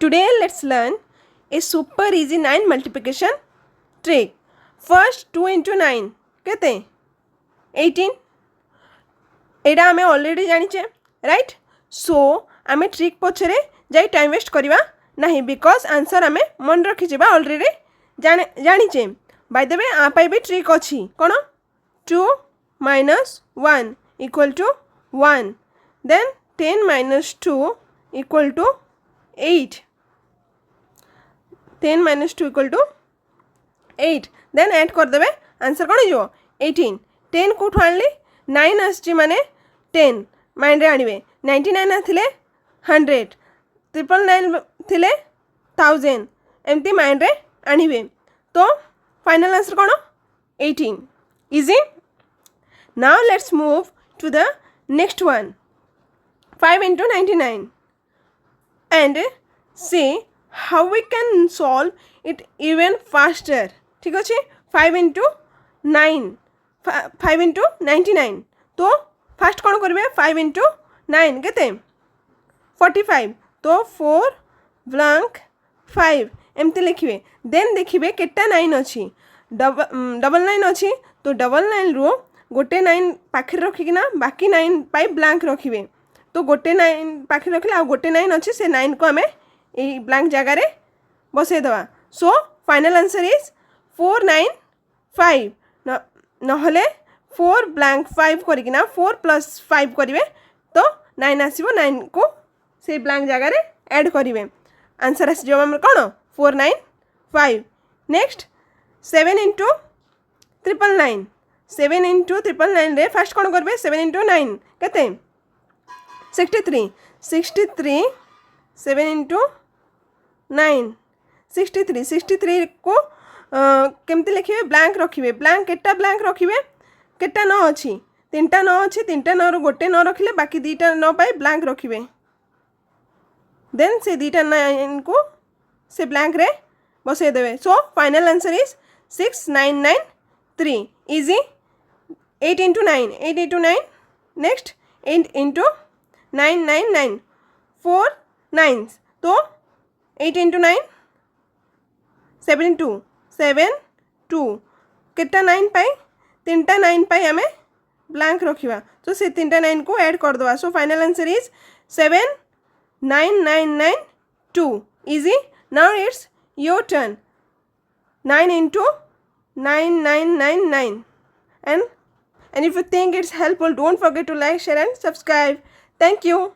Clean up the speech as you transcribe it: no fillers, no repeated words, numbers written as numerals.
Today let's learn a super easy 9 multiplication trick. First 2 into 9 केते 18 एडा आमे already जानिचे right. सो आमे ट्रिक पछरे जाई टाइम वेस्ट करिवा नहीं बिकॉज आंसर आमे मन रखी जेबा ऑलरेडी जानिचे. बाय द वे आ पाई भी ट्रिक अछि कोन 2 minus 1 equal to 1. Then 10 minus 2 equal to 8. 10 minus 2 equal to 8. Then add कर देबे आंसर कोन हो 18. 10 कोठु आनली 9 आछि माने 10 माइंड रे आनिबे 99 आथिले 100 999 थिले 1000 एमती माइंड रे आनिबे. तो final answer cone 18. Easy. Now let's move to the next one. 5 into 99 and see how we can solve it even faster. ठीक अच्छे 5 into 9 5 into 99. तो फास्ट कौन करेंगे 5 into 9 केते 45. तो 4 blank 5 एमती लिखिए. देन देखिए केटा 9 अच्छी डबल 9 अच्छी. तो डबल 9 रू गोटे 9 पाखे रखिकिना बाकी 9 पाई ब्लैंक रखिए. तो गोटे 9 पाखे रखिले आ गोटे 9 अच्छे से 9 को आमे ए ब्लैंक जगह रे बसई दवा. So final answer is 495. नहले 4 ब्लैंक 5 करिकिना 4 प्लस 5 करिवे तो 9 आसीबो. 9 को से ब्लैंक जगह रे ऐड करिवे. आंसर आसी जो हम कोन 495. Next 7 into 999. 7 into 999 रे फास्ट कौन करबे 7 into 9 केते 63. 63 7 into 9 63. 63 को केमती लिखिए ब्लैंक रखिए. ब्लैंक केटा ब्लैंक रखिए केटा 9 अच्छी 3टा 9 अच्छी 3टा 9 रू गोटे 9 रखिले बाकी 2टा 9 पाई ब्लैंक रखिए. देन से 2टा 9 को से ब्लैंक रे बसई देवे. So final answer is 6993. Easy. 8 into 9 8 into 9. Next 8 into 999 4 9s. तो 8 into 9 72 72 केटा 9 पाई 3टा 9 पाई आमे ब्लैंक रखिवा. तो से 3टा 9 को ऐड कर दवा. So final answer is 79992. Easy. Now it's your turn. 9 into 9999. And if you think it's helpful, don't forget to like, share and subscribe. Thank you.